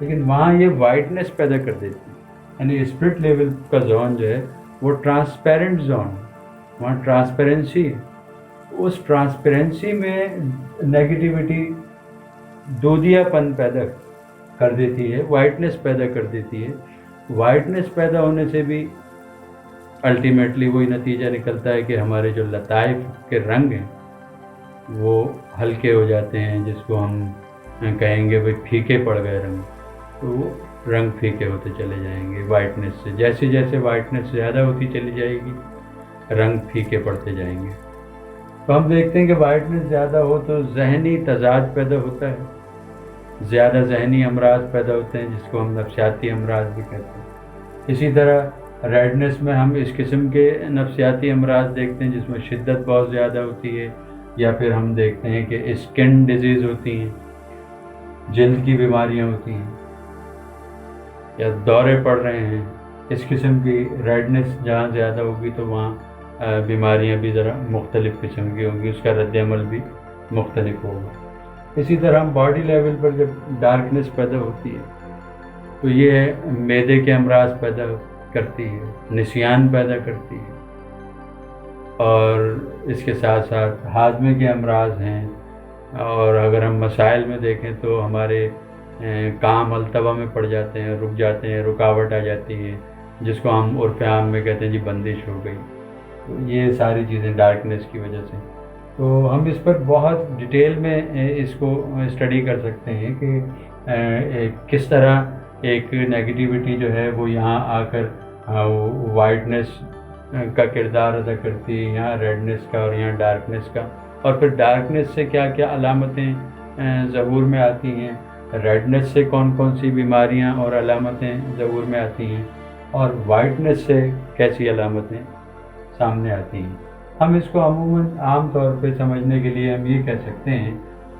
لیکن وہاں یہ وائٹنس پیدا کر دیتی ہے. یعنی اسپرٹ لیول کا زون جو ہے وہ ٹرانسپیرنٹ زون ہے, وہاں ٹرانسپیرنسی ہے. اس ٹرانسپیرنسی میں نیگیٹیوٹی دودھیا پن پیدا کر دیتی ہے, وائٹنس پیدا کر دیتی ہے. وائٹنس پیدا ہونے سے بھی الٹیمیٹلی وہی نتیجہ نکلتا ہے کہ ہمارے جو لطائف کے رنگ ہیں وہ ہلکے ہو جاتے ہیں, جس کو ہم کہیں گے بھائی پھیکے پڑ گئے رنگ, تو وہ رنگ پھیکے ہوتے چلے جائیں گے وائٹنس سے. جیسے جیسے وائٹنس زیادہ ہوتی چلی جائے گی رنگ پھیکے پڑتے جائیں گے. تو ہم دیکھتے ہیں کہ وائٹنس زیادہ ہو تو ذہنی تضاد پیدا ہوتا ہے, زیادہ ذہنی امراض پیدا ہوتے ہیں جس کو ہم نفسیاتی امراض بھی کہتے ہیں. اسی طرح ریڈنس میں ہم اس قسم کے نفسیاتی امراض دیکھتے ہیں جس میں شدت بہت زیادہ ہوتی ہے, یا پھر ہم دیکھتے ہیں کہ اسکن ڈیزیز ہوتی ہیں, جلد کی بیماریاں ہوتی ہیں, یا دورے پڑ رہے ہیں. اس قسم کی ریڈنس جہاں زیادہ ہوگی تو وہاں بیماریاں بھی ذرا مختلف قسم کی ہوں گی, اس کا رد عمل بھی مختلف ہوگا. اسی طرح ہم باڈی لیول پر جب ڈارکنس پیدا ہوتی ہے تو یہ معدے کے امراض پیدا کرتی ہے, نسیان پیدا کرتی ہے, اور اس کے ساتھ ساتھ ہاضمے کے امراض ہیں. اور اگر ہم مسائل میں دیکھیں تو ہمارے کام التوا میں پڑ جاتے ہیں, رک جاتے ہیں, رکاوٹ آ جاتی ہے, جس کو ہم عرف عام میں کہتے ہیں جی بندش ہو گئی. تو یہ ساری چیزیں ڈارکنس کی وجہ سے. تو ہم اس پر بہت ڈیٹیل میں اس کو اسٹڈی کر سکتے ہیں کہ کس طرح ایک نیگیٹیوٹی جو ہے وہ یہاں آ کر وائٹنس کا کردار ادا کرتی ہے, یہاں ریڈنس کا اور یہاں ڈارکنس کا. اور پھر ڈارکنس سے کیا کیا علامتیں ظہور میں آتی ہیں, ریڈنس سے کون کون سی بیماریاں اور علامتیں ظہور میں آتی ہیں, اور وائٹنس سے کیسی علامتیں سامنے آتی ہیں. ہم اس کو عموماً عام طور پہ سمجھنے کے لیے ہم یہ کہہ سکتے ہیں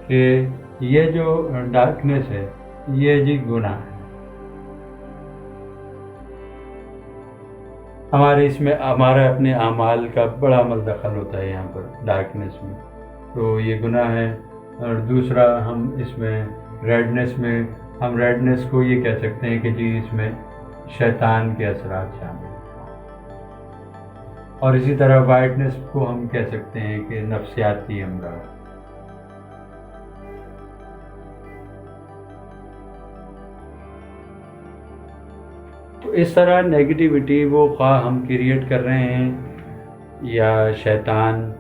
کہ یہ جو ڈارکنس ہے یہ جی گناہ ہے. ہمارے اس میں ہمارا اپنے اعمال کا بڑا عمل دخل ہوتا ہے یہاں پر ڈارکنس میں, تو یہ گناہ ہے. اور دوسرا ہم اس میں ریڈنس میں ہم ریڈنس کو یہ کہہ سکتے ہیں کہ جی اس میں شیطان کے اثرات شامل ہیں. اور اسی طرح وائٹنس کو ہم کہہ سکتے ہیں کہ نفسیاتی امراض. تو اس طرح نیگیٹیوٹی وہ خواہ ہم کریٹ کر رہے ہیں یا شیطان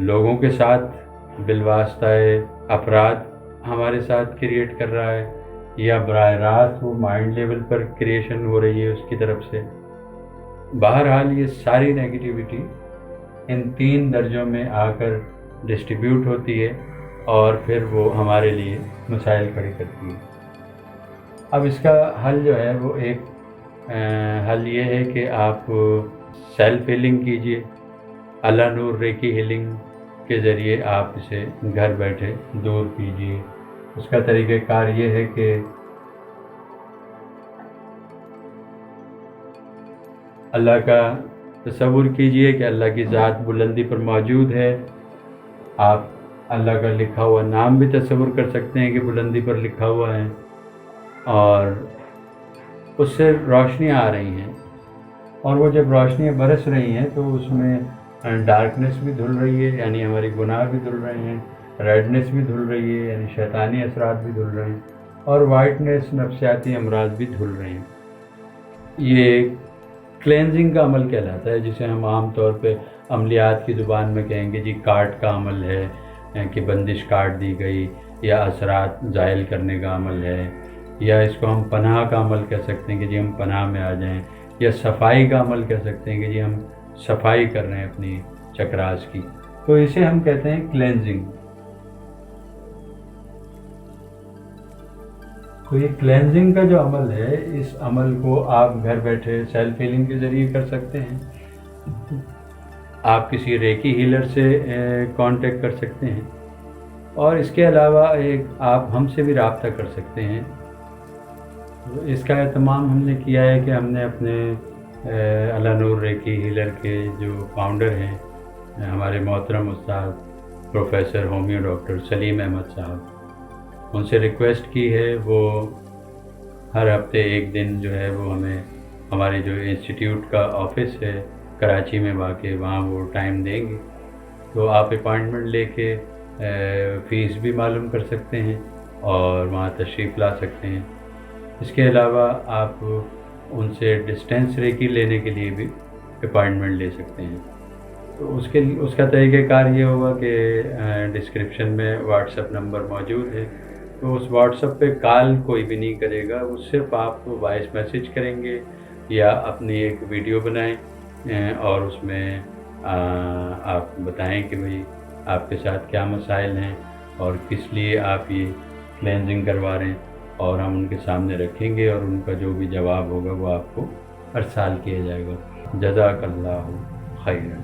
لوگوں کے ساتھ بالواسطہ افراد ہمارے ساتھ کریٹ کر رہا ہے, یا براہ راست وہ مائنڈ لیول پر کریشن ہو رہی ہے اس کی طرف سے. بہرحال یہ ساری نیگیٹیوٹی ان 3 درجوں میں آ کر ڈسٹریبیوٹ ہوتی ہے اور پھر وہ ہمارے لیے مسائل کھڑے کرتی ہے. اب اس کا حل جو ہے وہ ایک حل یہ ہے کہ آپ سیلف ہیلنگ کیجئے. اللہ نور ریکی ہیلنگ کے ذریعے آپ اسے گھر بیٹھے دور کیجئے. اس کا طریقہ کار یہ ہے کہ اللہ کا تصور کیجئے کہ اللہ کی ذات بلندی پر موجود ہے. آپ اللہ کا لکھا ہوا نام بھی تصور کر سکتے ہیں کہ بلندی پر لکھا ہوا ہے, اور اس سے روشنیاں آ رہی ہیں, اور وہ جب روشنیاں برس رہی ہیں تو اس میں ڈارکنس بھی دھل رہی ہے, یعنی ہماری گناہ بھی دھل رہے ہیں, ریڈنس بھی دھل رہی ہے یعنی شیطانی اثرات بھی دھل رہے ہیں, اور وائٹنس نفسیاتی امراض بھی دھل رہے ہیں. یہ کلینزنگ کا عمل کہلاتا ہے, جسے ہم عام طور پہ عملیات کی زبان میں کہیں گے جی کاٹ کا عمل ہے کہ بندش کاٹ دی گئی, یا اثرات زائل کرنے کا عمل ہے, یا اس کو ہم پناہ کا عمل کہہ سکتے ہیں کہ جی ہم پناہ میں آ جائیں, یا صفائی کا عمل کہہ سکتے ہیں کہ جی ہم صفائی کر رہے ہیں اپنی چکراس کی. تو اسے ہم کہتے ہیں کلینزنگ. تو یہ کلینزنگ کا جو عمل ہے اس عمل کو آپ گھر بیٹھے سیلف ہیلنگ کے ذریعے کر سکتے ہیں. آپ کسی ریکی ہیلر سے کانٹیکٹ کر سکتے ہیں, اور اس کے علاوہ آپ ہم سے بھی رابطہ کر سکتے ہیں. اس کا اہتمام ہم نے کیا ہے کہ ہم نے اپنے اللہ نور ریکی ہیلر کے جو فاؤنڈر ہیں ہمارے محترم استاد پروفیسر ہومیو ڈاکٹر سلیم احمد صاحب, ان سے ریکویسٹ کی ہے وہ ہر ہفتے ایک دن جو ہے وہ ہمیں ہمارے جو انسٹیٹیوٹ کا آفس ہے کراچی میں واقع، وہاں وہ ٹائم دیں گے، تو آپ اپائنٹمنٹ لے کے فیس بھی معلوم کر سکتے ہیں اور وہاں تشریف لا سکتے ہیں۔ اس کے علاوہ آپ ان سے ڈسٹینس ریکی لینے کے لیے بھی اپائنٹمنٹ لے سکتے ہیں۔ تو اس کا طریقہ کار یہ ہوگا کہ ڈسکرپشن میں واٹس ایپ نمبر موجود ہے، تو اس واٹس ایپ پہ کال کوئی بھی نہیں کرے گا، وہ صرف آپ وائس میسیج کریں گے یا اپنی ایک ویڈیو بنائیں اور اس میں آپ بتائیں کہ بھئی آپ کے ساتھ کیا مسائل ہیں اور کس لیے آپ یہ کلینزنگ کروا رہے ہیں، اور ہم ان کے سامنے رکھیں گے اور ان کا جو بھی جواب ہوگا وہ آپ کو ارسال کیا جائے گا۔ جزاک اللہ خیرا۔